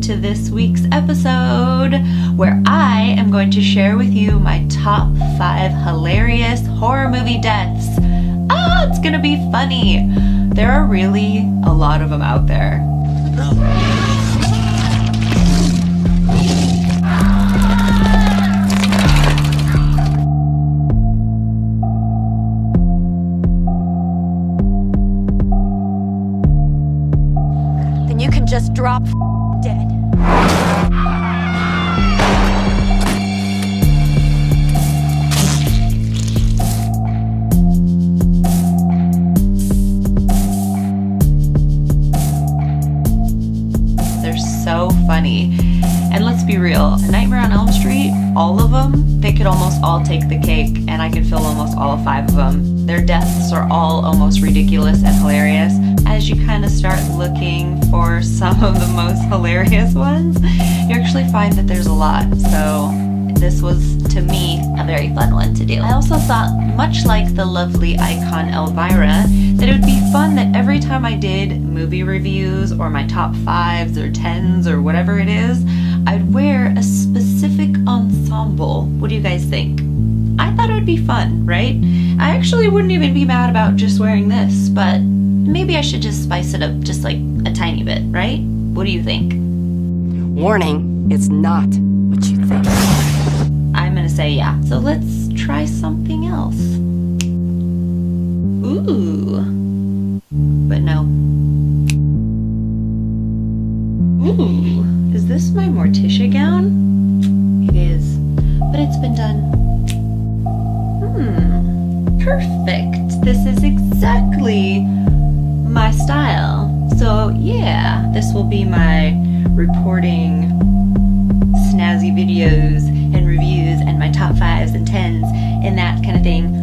welcome to this week's episode where I am going to share with you my top 5 hilarious horror movie deaths. It's gonna be funny. There are really a lot of them out there. Then you can just drop dead. They're so funny. And let's be real, A Nightmare on Elm Street, all of them, they could almost all take the cake, and I could fill almost all 5 of them. Their deaths are all almost ridiculous and hilarious. As you kind of start looking for some of the most hilarious ones, you actually find that there's a lot. So this was, to me, a very fun one to do. I also thought, much like the lovely icon Elvira, that it would be fun that every time I did movie reviews or my top 5s or 10s or whatever it is, I'd wear a specific ensemble. What do you guys think? I thought it would be fun, right? I actually wouldn't even be mad about just wearing this, but maybe I should just spice it up just like a tiny bit, right? What do you think? Warning, it's not what you think. I'm gonna say yeah. So let's try something else. Ooh. But no. Ooh. Is this my Morticia gown? It is. But it's been done. Perfect. This is exactly my style. So yeah, this will be my reporting snazzy videos and reviews and my top 5s and 10s and that kind of thing.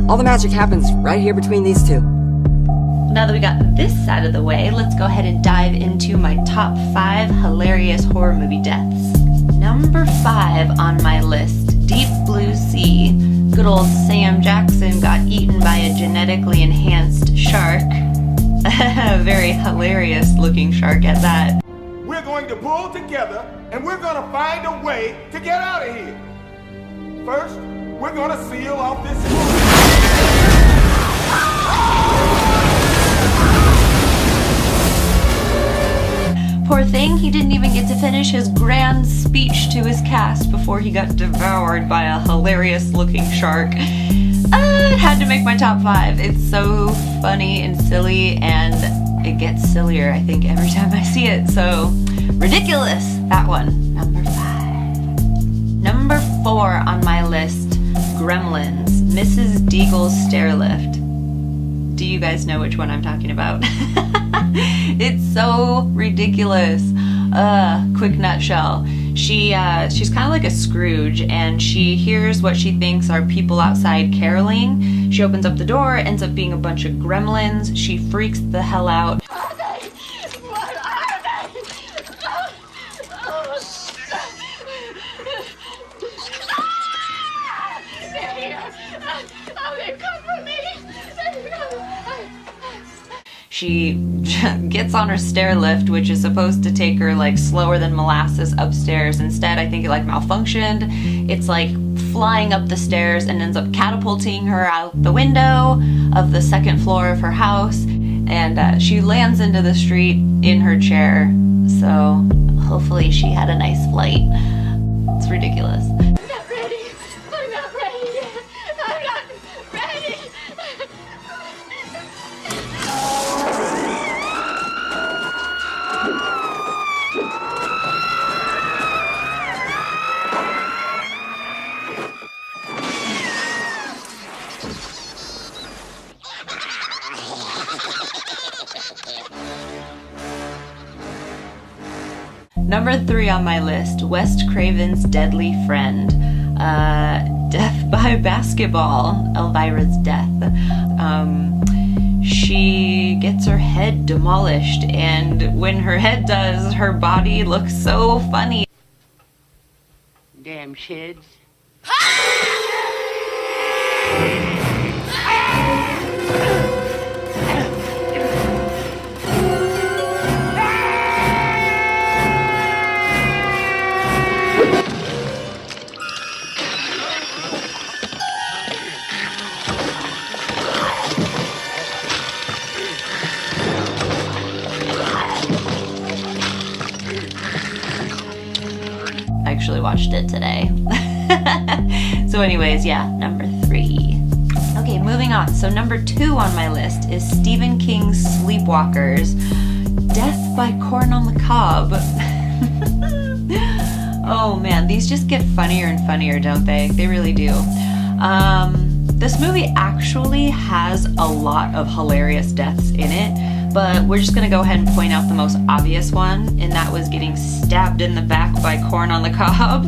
All the magic happens right here between these two. Now that we got this out of the way, let's go ahead and dive into my top 5 hilarious horror movie deaths. Number 5 on my list, Deep Blue Sea. Good old Sam Jackson got eaten by a genetically enhanced shark. A very hilarious looking shark at that. We're going to pull together and we're going to find a way to get out of here. First, we're going to seal off this Poor thing, he didn't even get to finish his grand speech to his cast before he got devoured by a hilarious looking shark. It had to make my top 5. It's so funny and silly, and it gets sillier, I think, every time I see it. So, ridiculous, that one. Number 5. Number 4 on my list, Gremlins, Mrs. Deagle's Stairlift. Do you guys know which one I'm talking about? It's so ridiculous. Quick nutshell. She's kind of like a Scrooge, and she hears what she thinks are people outside caroling. She opens up the door, ends up being a bunch of gremlins. She freaks the hell out. What are they? Oh, they come for me. She gets on her stair lift, which is supposed to take her like slower than molasses upstairs. Instead, I think it like malfunctioned. It's like flying up the stairs and ends up catapulting her out the window of the 2nd floor of her house. And she lands into the street in her chair. So hopefully she had a nice flight. It's ridiculous. I'm not ready. I'm not ready yet. I'm not ready. Number 3 on my list, Wes Craven's Deadly Friend. Death by basketball, Elvira's death. She gets her head demolished, and when her head does, her body looks so funny. Damn shids. actually watched it today. So anyways, yeah, number 3. Okay, moving on. So number 2 on my list is Stephen King's Sleepwalkers, Death by Corn on the Cob. Oh man, these just get funnier and funnier, don't they? They really do. This movie actually has a lot of hilarious deaths in it, but we're just gonna go ahead and point out the most obvious one, and that was getting stabbed in the back by corn on the cob.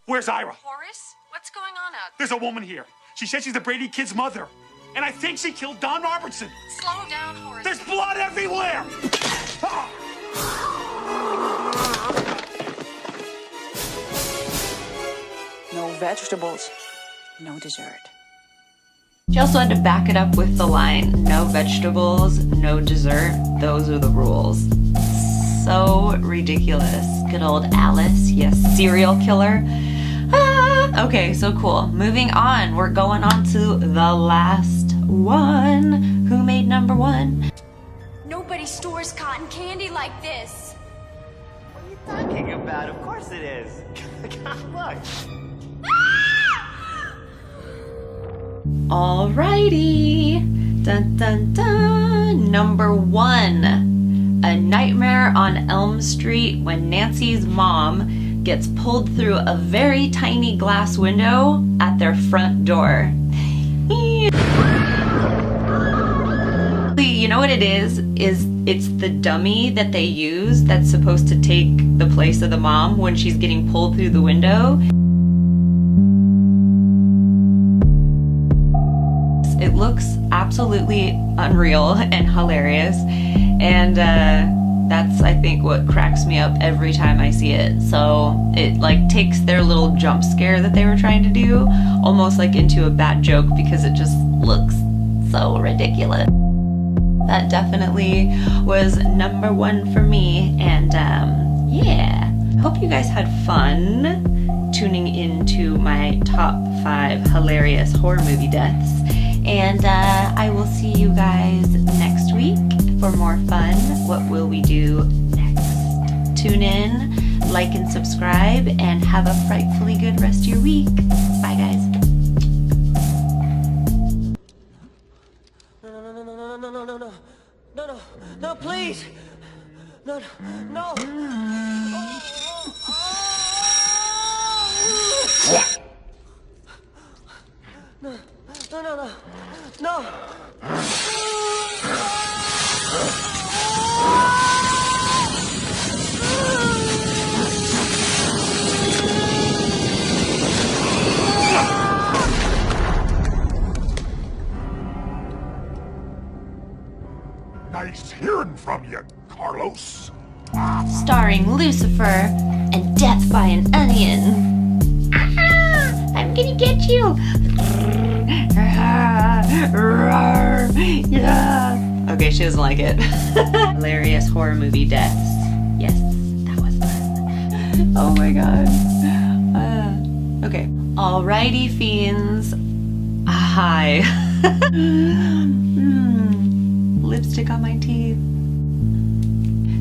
Where's Ira? Horace, what's going on out there? There's a woman here. She said she's the Brady kid's mother. And I think she killed Don Robertson. Slow down, Horace. There's blood everywhere! Ah! No vegetables, no dessert. She also had to back it up with the line, no vegetables, no dessert, those are the rules. So ridiculous. Good old Alice, yes, serial killer. Ah, okay, so cool. Moving on, we're going on to the last one. Who made number 1? Nobody stores cotton candy like this. What are you talking about? Of course it is. Look. Alrighty. Dun dun dun. Number 1. A Nightmare on Elm Street, when Nancy's mom gets pulled through a very tiny glass window at their front door. You know what it is it's the dummy that they use that's supposed to take the place of the mom when she's getting pulled through the window. It looks absolutely unreal and hilarious, and that's, I think, what cracks me up every time I see it. So it like takes their little jump scare that they were trying to do almost like into a bad joke because it just looks so ridiculous. That definitely was number 1 for me, and yeah, hope you guys had fun tuning into my top 5 hilarious horror movie deaths, and I will see you guys next week for more fun. What will we do next? Tune in, like and subscribe, and have a frightfully good rest of your week. Bye guys. No, please! No! No! Nice hearing from you, Carlos. Starring Lucifer and Death by an Onion. Ah, I'm gonna get you. Yeah. Okay, she doesn't like it. Hilarious horror movie deaths. Yes, that was fun. Oh my god. Okay. Alrighty, fiends. Hi. Lipstick on my teeth.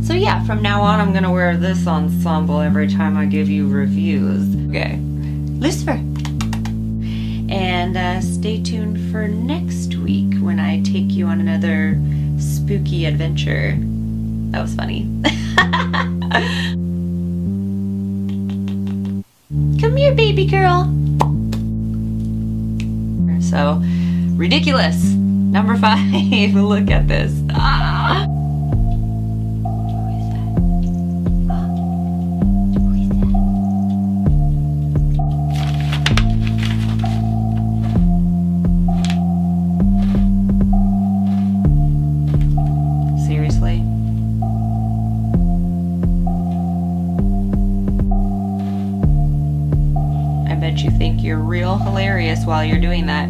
So yeah, from now on I'm gonna wear this ensemble every time I give you reviews. Okay, Lucifer. And stay tuned for next week when I take you on another spooky adventure. That was funny. Come here, baby girl. So, ridiculous. Number 5, look at this. Ah! Who is that? Who is that? Seriously? I bet you think you're real hilarious while you're doing that.